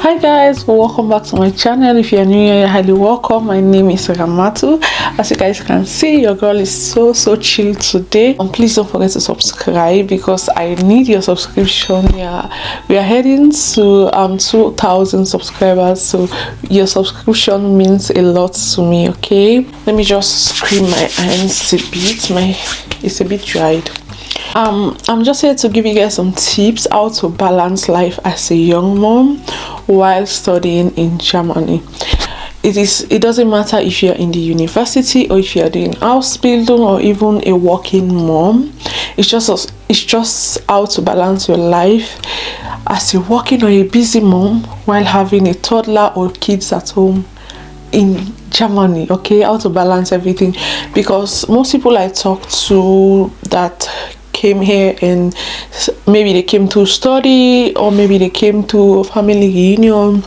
Hi guys, welcome back to my channel. If you're new here, you're highly welcome. My name is Ramatu. As you guys can see, your girl is so chill today. And please don't forget to subscribe because I need your subscription. Yeah, we are heading to 2,000 subscribers, so your subscription means a lot to me. Okay, let me just screen my hands a bit. It's a bit dried. I'm just here to give you guys some tips how to balance life as a young mom while studying in Germany. It doesn't matter if you're in the university or if you're doing house building or even a working mom. It's just how to balance your life as a working or a busy mom while having a toddler or kids at home in Germany. Okay, how to balance everything, because most people I talk to that came here and maybe they came to study, or maybe they came to family reunion,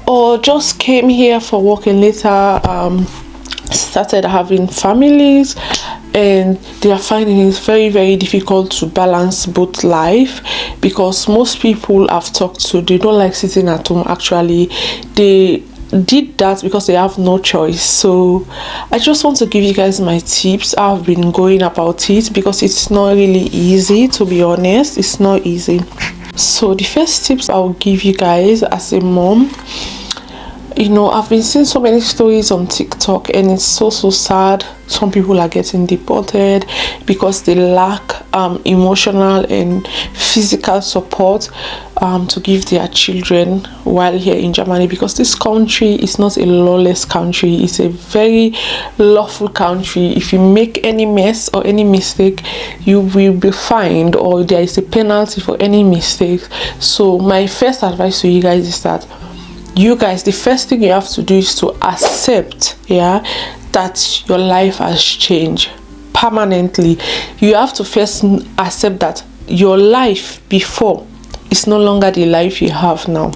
or just came here for work and later started having families, and they are finding it very difficult to balance both life, because most people I've talked to, they don't like sitting at home. Actually, they did that because they have no choice. So I just want to give you guys my tips. I've been going about it because it's not really easy, to be honest. It's not easy. So the first tips I'll give you guys as a mom, I've been seeing so many stories on TikTok and it's so sad. Some people are getting deported because they lack emotional and physical support to give their children while here in Germany, because this country is not a lawless country. It's a very lawful country. If you make any mess or any mistake, you will be fined, or there is a penalty for any mistake. So my first advice to you guys is that the first thing you have to do is to accept that your life has changed permanently. You have to first accept that your life before is no longer the life you have now.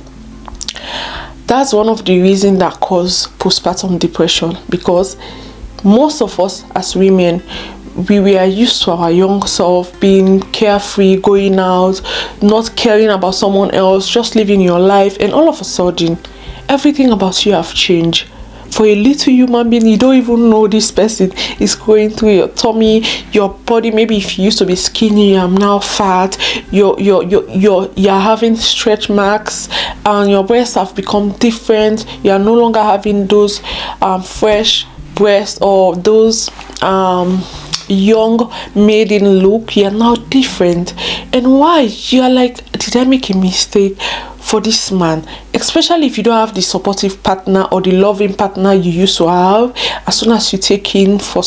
That's one of the reasons that cause postpartum depression, because most of us as women, we were used to our young self being carefree, going out, not caring about someone else, just living your life, and all of a sudden everything about you have changed. For a little human being, you don't even know this person is going through your tummy, your body. Maybe if you used to be skinny, I'm now fat. You're having stretch marks, and your breasts have become different. You are no longer having those fresh breasts or those young maiden look. You are now different. And why? You are like, did I make a mistake for this man? Especially if you don't have the supportive partner or the loving partner you used to have. As soon as you take in for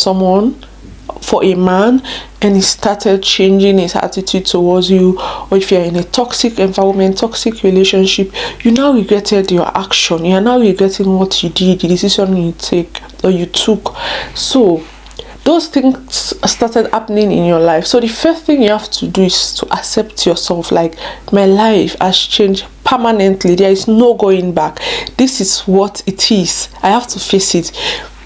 a man, and he started changing his attitude towards you, or if you're in a toxic environment, toxic relationship, you now regretted your action. You are now regretting what you did, the decision you took. So those things started happening in your life. So the first thing you have to do is to accept yourself. Like, my life has changed permanently. There is no going back. This is what it is. I have to face it.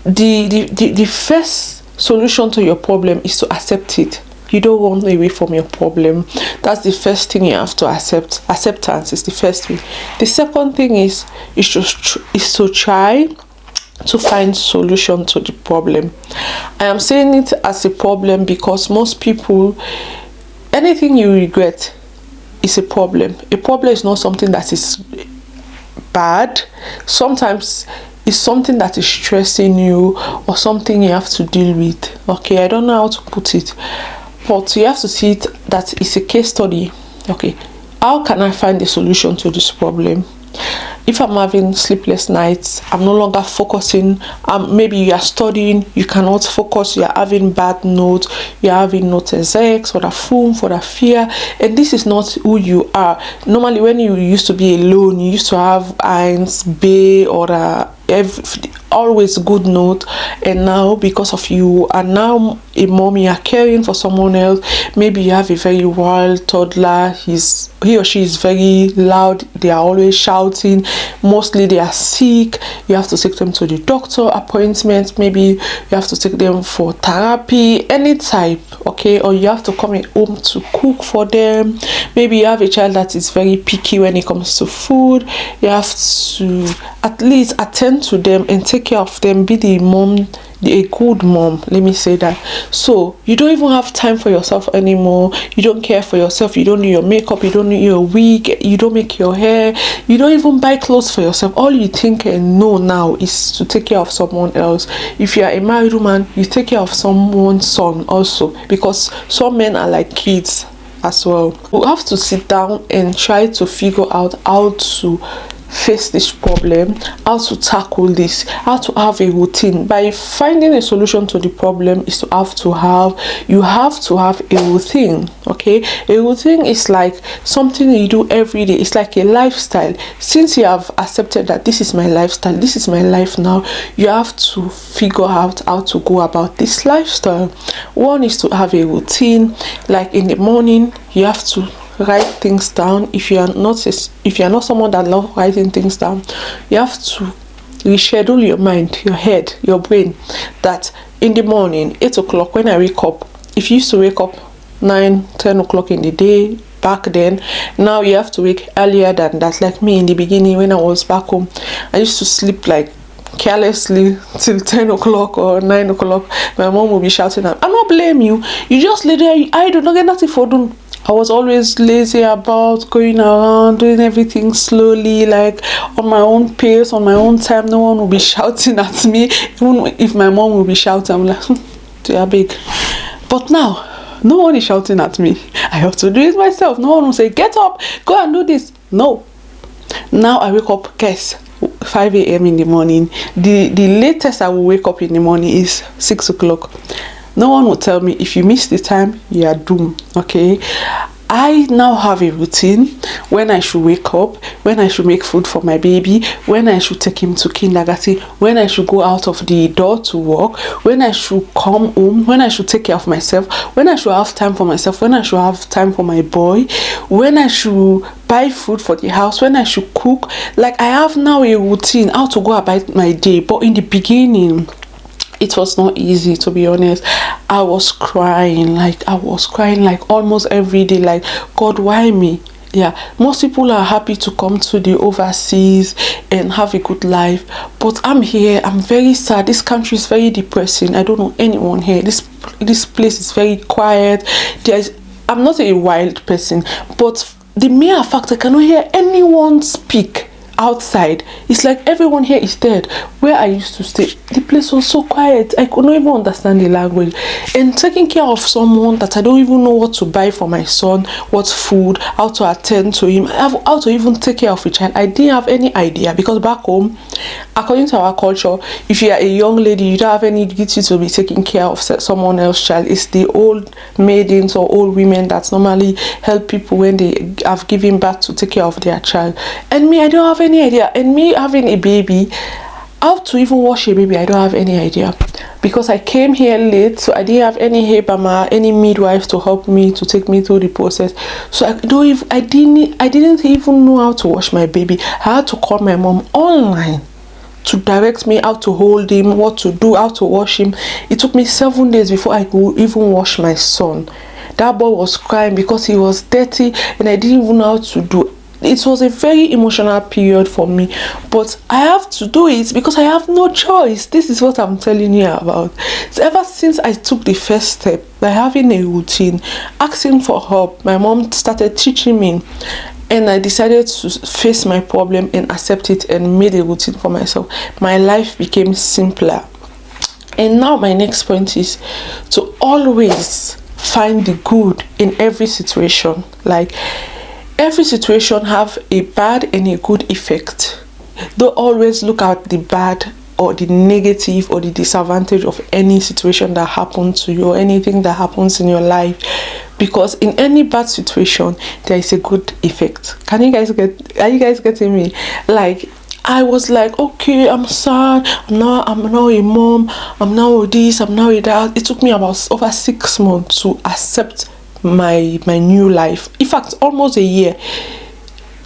The first solution to your problem is to accept it. You don't run away from your problem. That's the first thing you have to accept. Acceptance is the first thing. The second thing is to try to find solution to the problem. I am saying it as a problem because most people, anything you regret is a problem. A problem is not something that is bad. Sometimes it's something that is stressing you or something you have to deal with. Okay, I don't know how to put it, but you have to see it that it's a case study. Okay, how can I find a solution to this problem? If I'm having sleepless nights, I'm no longer focusing, maybe you are studying, you cannot focus, you are having bad notes, you are having note X or the foam for the fear, and this is not who you are. Normally when you used to be alone, you used to have eins, B, or always good note, and now because of you are now a mom, you are caring for someone else. Maybe you have a very wild toddler, he or she is very loud, they are always shouting, mostly they are sick, you have to take them to the doctor appointment, maybe you have to take them for therapy, any type, okay, or you have to come home to cook for them. Maybe you have a child that is very picky when it comes to food, you have to at least attend to them and take care of them, be the mom, a good mom, let me say that. So you don't even have time for yourself anymore, you don't care for yourself, you don't do your makeup, you don't do your wig, you don't make your hair, you don't even buy clothes for yourself. All you think and know now is to take care of someone else. If you are a married woman, you take care of someone's son also, because some men are like kids as well. You have to sit down and try to figure out how to face this problem, how to tackle this, how to have a routine. By finding a solution to the problem is you have to have a routine. Okay, a routine is like something you do every day. It's like a lifestyle. Since you have accepted that this is my lifestyle, this is my life now, you have to figure out how to go about this lifestyle. One is to have a routine. Like in the morning, you have to write things down. If you are not someone that loves writing things down, you have to reschedule your mind, your head, your brain, that in the morning, 8 o'clock when I wake up, if you used to wake up 9-10 o'clock in the day back then, now you have to wake earlier than that. Like me in the beginning, when I was back home, I used to sleep like carelessly till 10 o'clock or 9 o'clock. My mom will be shouting at me. I'm not blame you, you just lay there, I do not get nothing for doing. I was always lazy about going around, doing everything slowly, like on my own pace, on my own time. No one will be shouting at me. Even if my mom will be shouting, I'm like, they are big. But now, no one is shouting at me. I have to do it myself. No one will say, get up, go and do this. No. Now I wake up, guess, 5 a.m. in the morning. The latest I will wake up in the morning is 6 o'clock. No one will tell me if you miss the time, you are doomed. Okay, I now have a routine when I should wake up, when I should make food for my baby, when I should take him to kindergarten, when I should go out of the door to work, when I should come home, when I should take care of myself, when I should have time for myself, when I should have time for my boy, when I should buy food for the house, when I should cook. Like I have now a routine how to go about my day. But in the beginning, it was not easy, to be honest. I was crying like almost every day, like, God, why me? Yeah, most people are happy to come to the overseas and have a good life, but I'm here, I'm very sad. This country is very depressing. I don't know anyone here. This place is very quiet. I'm not a wild person, but the mere fact I cannot hear anyone speak outside, it's like everyone here is dead. Where I used to stay, the place was so quiet, I could not even understand the language. And taking care of someone that I don't even know what to buy for my son, what food, how to attend to him, how to even take care of a child, I didn't have any idea. Because back home, according to our culture, if you are a young lady, you don't have any duty to be taking care of someone else's child. It's the old maidens or old women that normally help people when they have given birth to take care of their child. And me, I don't have any idea. And me having a baby, how to even wash a baby, I don't have any idea, because I came here late, so I didn't have any hebama, any midwife to help me, to take me through the process. So I didn't even know how to wash my baby. I had to call my mom online to direct me how to hold him, what to do, how to wash him. It took me 7 days before I could even wash my son. That boy was crying because he was dirty and I didn't even know how to do. It was a very emotional period for me, but I have to do it because I have no choice. This is what I'm telling you about. So ever since I took the first step by having a routine, asking for help, my mom started teaching me, and I decided to face my problem and accept it and made a routine for myself. My life became simpler. And now my next point is to always find the good in every situation. Like, every situation have a bad and a good effect. Don't always look at the bad or the negative or the disadvantage of any situation that happens to you or anything that happens in your life, because in any bad situation there is a good effect. Are you guys getting me? Like, I was like, okay, I'm sad. I'm now a mom. I'm now this. I'm now a dad. It took me about over 6 months to accept my new life. In fact, almost a year.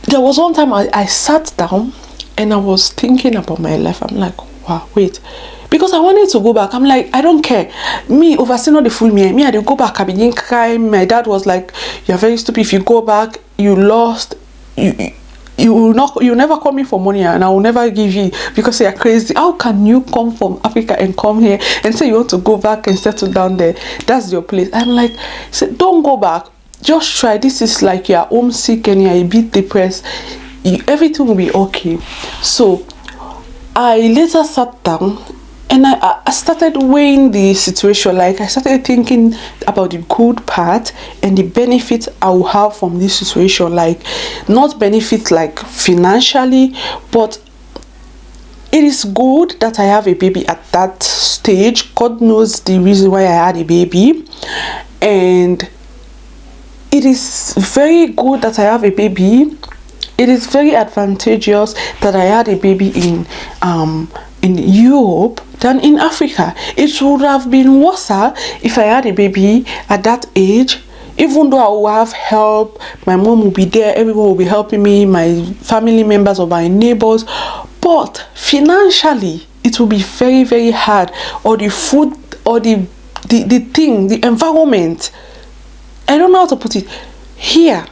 There was one time I sat down and I was thinking about my life. I'm like, wow, wait. Because I wanted to go back. I'm like, I don't care. Me, overseeing all the fool me. I didn't go back. I began crying. My dad was like, you're very stupid. If you go back, you lost. You will not. You never call me for money, and I will never give you because you're crazy. How can you come from Africa and come here and say you want to go back and settle down there? That's your place. I'm like, say, don't go back. Just try. This is like you're homesick and you're a bit depressed. Everything will be okay. So I later sat down and I started weighing the situation. Like I started thinking about the good part and the benefit I will have from this situation. Like not benefit like financially, but it is good that I have a baby at that stage. God knows the reason why I had a baby, and it is very good that I have a baby. It is very advantageous that I had a baby in Europe than in Africa. It would have been worse if I had a baby at that age. Even though I will have help, my mom will be there, everyone will be helping me, my family members or my neighbors, but financially it will be very, very hard. Or the food, or the environment, I don't know how to put it. Here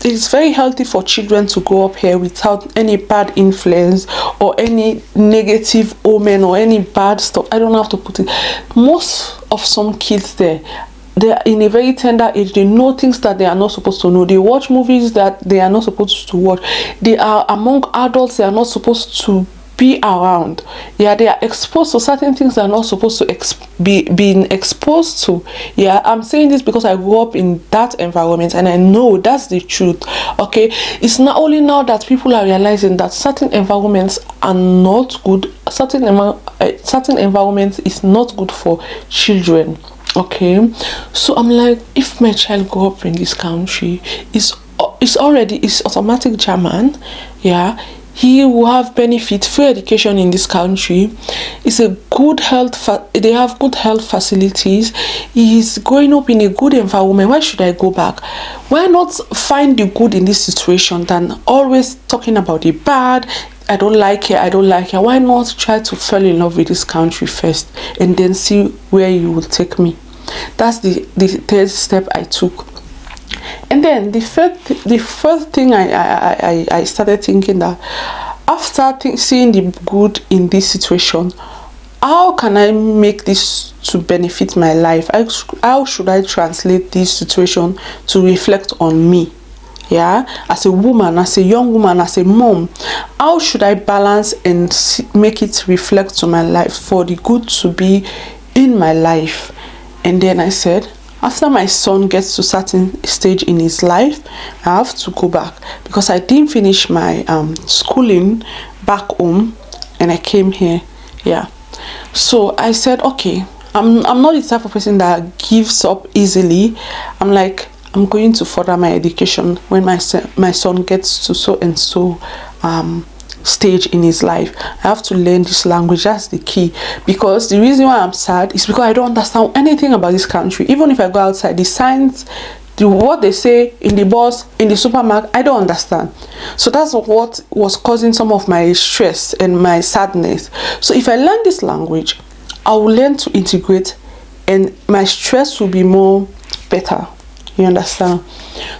it is very healthy for children to grow up here without any bad influence or any negative omen or any bad stuff. I don't know how to put it. Most of some kids there, they're in a very tender age. They know things that they are not supposed to know. They watch movies that they are not supposed to watch. They are among adults they are not supposed to be around. Yeah, they are exposed to certain things they are not supposed to being exposed to. Yeah, I'm saying this because I grew up in that environment and I know that's the truth. Okay, it's not only now that people are realizing that certain environments are not good. Certain environment is not good for children. Okay, so I'm like, if my child grew up in this country, it's automatic German. Yeah, he will have benefit, free education in this country. It's a good health. They have good health facilities. He's growing up in a good environment. Why should I go back? Why not find the good in this situation than always talking about the bad? I don't like it. I don't like it. Why not try to fall in love with this country first and then see where you will take me? That's the third step I took. And then the first thing I started thinking that after seeing the good in this situation, how can I make this to benefit my life? How should I translate this situation to reflect on me? Yeah, as a woman, as a young woman, as a mom, how should I balance and make it reflect to my life for the good to be in my life? And then I said, after my son gets to a certain stage in his life, I have to go back because I didn't finish my schooling back home and I came here. Yeah, so I said, okay, I'm not the type of person that gives up easily. I'm like, I'm going to further my education when my son gets to so and so stage in his life. I have to learn this language. That's the key, because the reason why I'm sad is because I don't understand anything about this country. Even if I go outside, the signs, what they say in the bus, in the supermarket, I don't understand. So that's what was causing some of my stress and my sadness. So if I learn this language, I will learn to integrate and my stress will be more better. You understand?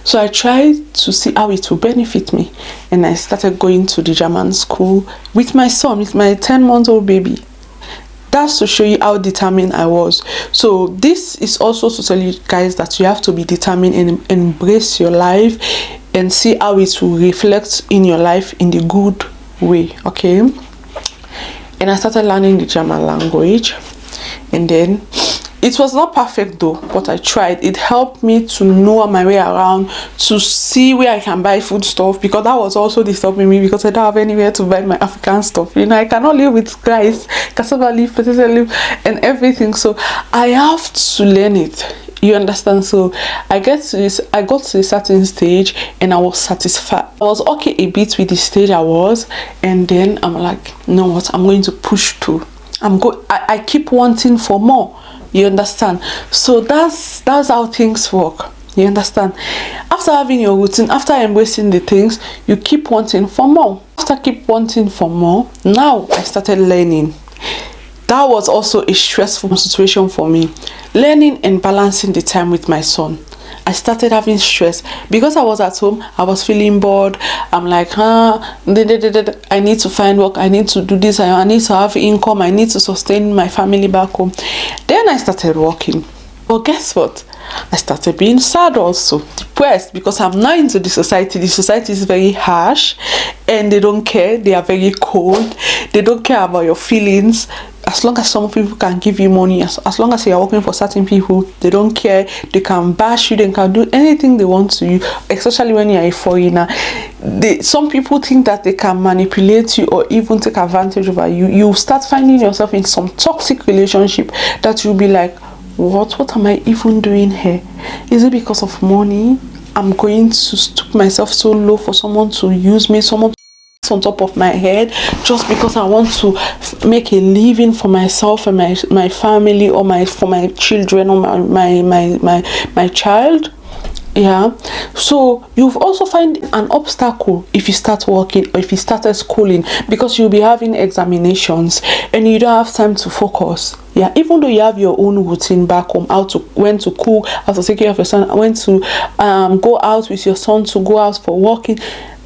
So I tried to see how it will benefit me, and I started going to the German school with my son, with my 10-month-old baby. That's to show you how determined I was. So this is also to tell you guys that you have to be determined and embrace your life and see how it will reflect in your life in the good way. Okay, and I started learning the German language, and then it was not perfect though, but I tried. It helped me to know my way around, to see where I can buy food stuff, because that was also disturbing me because I don't have anywhere to buy my African stuff. You know, I cannot live with rice, cassava leaf, potato leaf, and everything. So I have to learn it. You understand? So I got to a certain stage and I was satisfied. I was okay a bit with the stage I was, and then I'm like, you know what, I'm going to push through. I keep wanting for more. You understand? So that's how things work. You understand? After having your routine, after embracing the things, you keep wanting for more. After keep wanting for more, now I started learning. That was also a stressful situation for me, learning and balancing the time with my son. I started having stress because I was at home. I was feeling bored. I'm like, I need to find work. I need to do this. I need to have income. I need to sustain my family back home. Then I started working. But guess what? I started being sad also, depressed, because I'm now into the society. The society is very harsh and they don't care. They are very cold. They don't care about your feelings. As long as some people can give you money, as long as you are working for certain people, they don't care. They can bash you, they can do anything they want to you, especially when you are a foreigner. Some people think that they can manipulate you or even take advantage over you. You start finding yourself in some toxic relationship that you'll be like, what am I even doing here? Is it because of money? I'm going to stoop myself so low for someone to use me, someone on top of my head, just because I want to make a living for myself and my family, or for my children, or my child. Yeah, so you've also find an obstacle if you start working or if you started schooling, because you'll be having examinations and you don't have time to focus. Yeah, even though you have your own routine back home, when to cook, how to take care of your son, when to go out with your son, to go out for walking,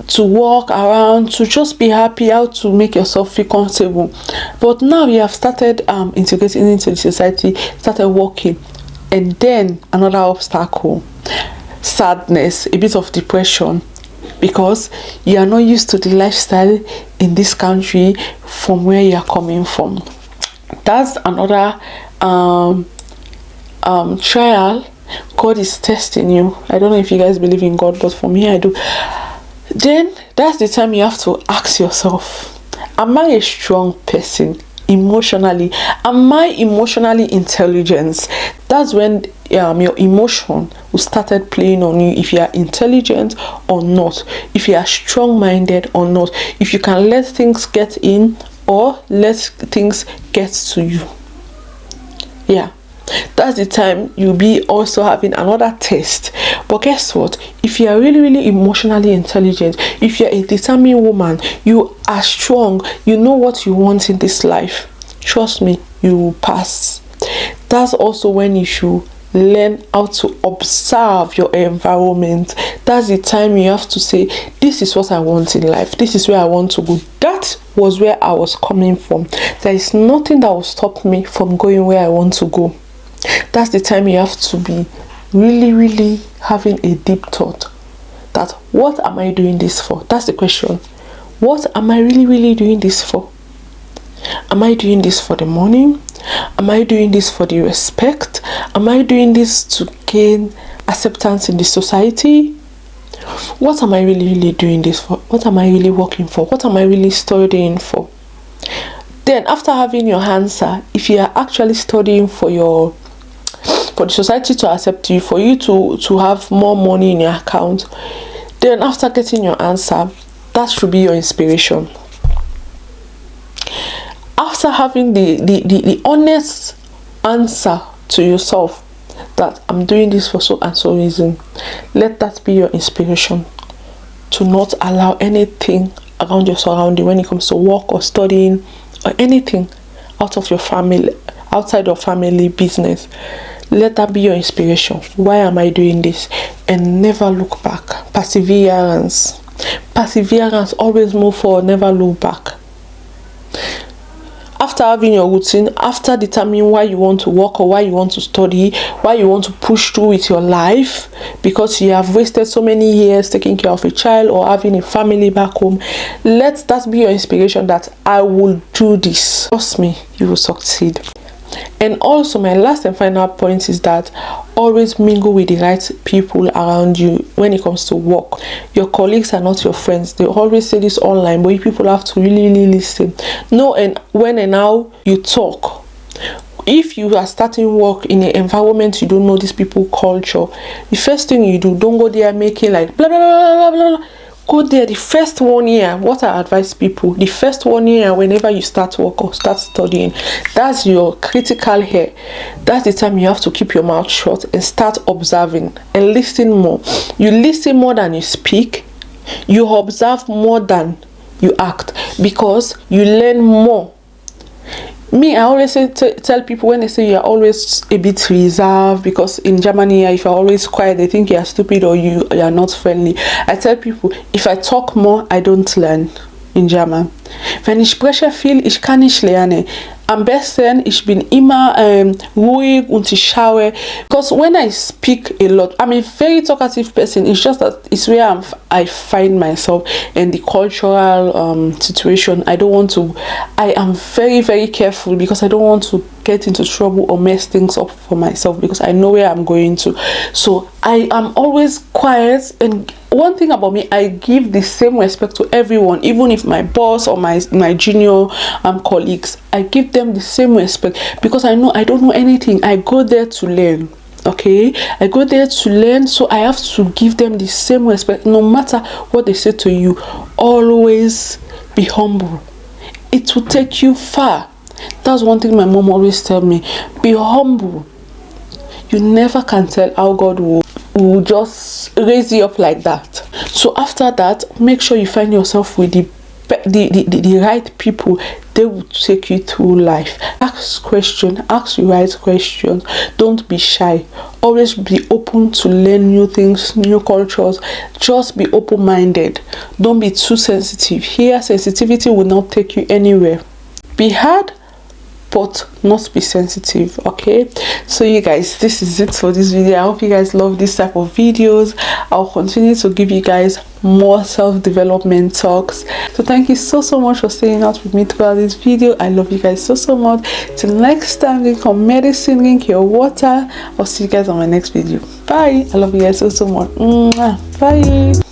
to walk around, to just be happy, how to make yourself feel comfortable. But now you have started integrating into the society, started working, and then another obstacle, sadness, a bit of depression, because you are not used to the lifestyle in this country from where you are coming from. That's another trial. God is testing you. I don't know if you guys believe in God, but for me I do. Then that's the time you have to ask yourself, am I a strong person emotionally? Am I emotionally intelligent? That's when your emotion will started playing on you, if you are intelligent or not, if you are strong-minded or not, if you can let things get in or let things get to you. Yeah, that's the time you'll be also having another test. But guess what? If you are really emotionally intelligent, if you're a determined woman, you are strong, you know what you want in this life, trust me, you will pass. That's also when you should learn how to observe your environment. That's the time you have to say, this is what I want in life, this is where I want to go. That was where I was coming from. There is nothing that will stop me from going where I want to go. That's the time you have to be really having a deep thought, that what am I doing this for? That's the question. What am I really doing this for? Am I doing this for the money? Am I doing this for the respect? Am I doing this to gain acceptance in the society? What am I really doing this for? What am I really working for? What am I really studying for? Then after having your answer, if you are actually studying for the society to accept you, for you to have more money in your account, then after getting your answer, that should be your inspiration. After having the honest answer to yourself, that I'm doing this for so and so reason, let that be your inspiration to not allow anything around your surrounding when it comes to work or studying or anything outside your family business. Let that be your inspiration. Why am I doing this? And never look back. Perseverance, always move forward, never look back. After having your routine, after determining why you want to work or why you want to study, why you want to push through with your life, because you have wasted so many years taking care of a child or having a family back home, let that be your inspiration, that I will do this. Trust me, you will succeed. And also my last and final point is that always mingle with the right people around you when it comes to work. Your colleagues are not your friends. They always say this online, but you people have to really listen. Know and when and how you talk. if you are starting work in an environment you don't know these people culture, the first thing you do, don't go there making like blah blah blah blah blah blah. Go there the first 1 year. What I advise people, the first 1 year, whenever you start work or start studying, that's your critical hair. That's the time you have to keep your mouth shut and start observing and listen more. You listen more than you speak. You observe more than you act, because you learn more. Me, I always tell people, when they say you're always a bit reserved, because in Germany, if you're always quiet, they think you're stupid or you are not friendly. I tell people, if I talk more, I don't learn in German. Wenn ich spreche viel, ich kann nicht lernen. Am besten, ich bin immer ruhig und ich schaue. Because when I speak a lot, I'm a very talkative person. It's just that it's where I find myself in the cultural situation. I am very, very careful, because I don't want to get into trouble or mess things up for myself, because I know where I'm going to. So I am always quiet, and one thing about me, I give the same respect to everyone, even if my boss or my junior colleagues, I give them the same respect, because I know I don't know anything. I go there to learn. Okay, I go there to learn, so I have to give them the same respect, no matter what they say to you. Always be humble. It will take you far. That's one thing my mom always tell me. Be humble. You never can tell how God will just raise you up like that. So after that, make sure you find yourself with the right people. They will take you through life. Ask questions, ask the right questions. Don't be shy. Always be open to learn new things, new cultures. Just be open-minded. Don't be too sensitive. Here, sensitivity will not take you anywhere. Be hard, but not be sensitive. Okay, so you guys, this is it for this video. I hope you guys love this type of videos. I'll continue to give you guys more self-development talks. So thank you so much for staying out with me throughout this video. I love you guys so much. Till next time, drink your medicine, drink your water. I'll see you guys on my next video. Bye. I love you guys so much. Bye.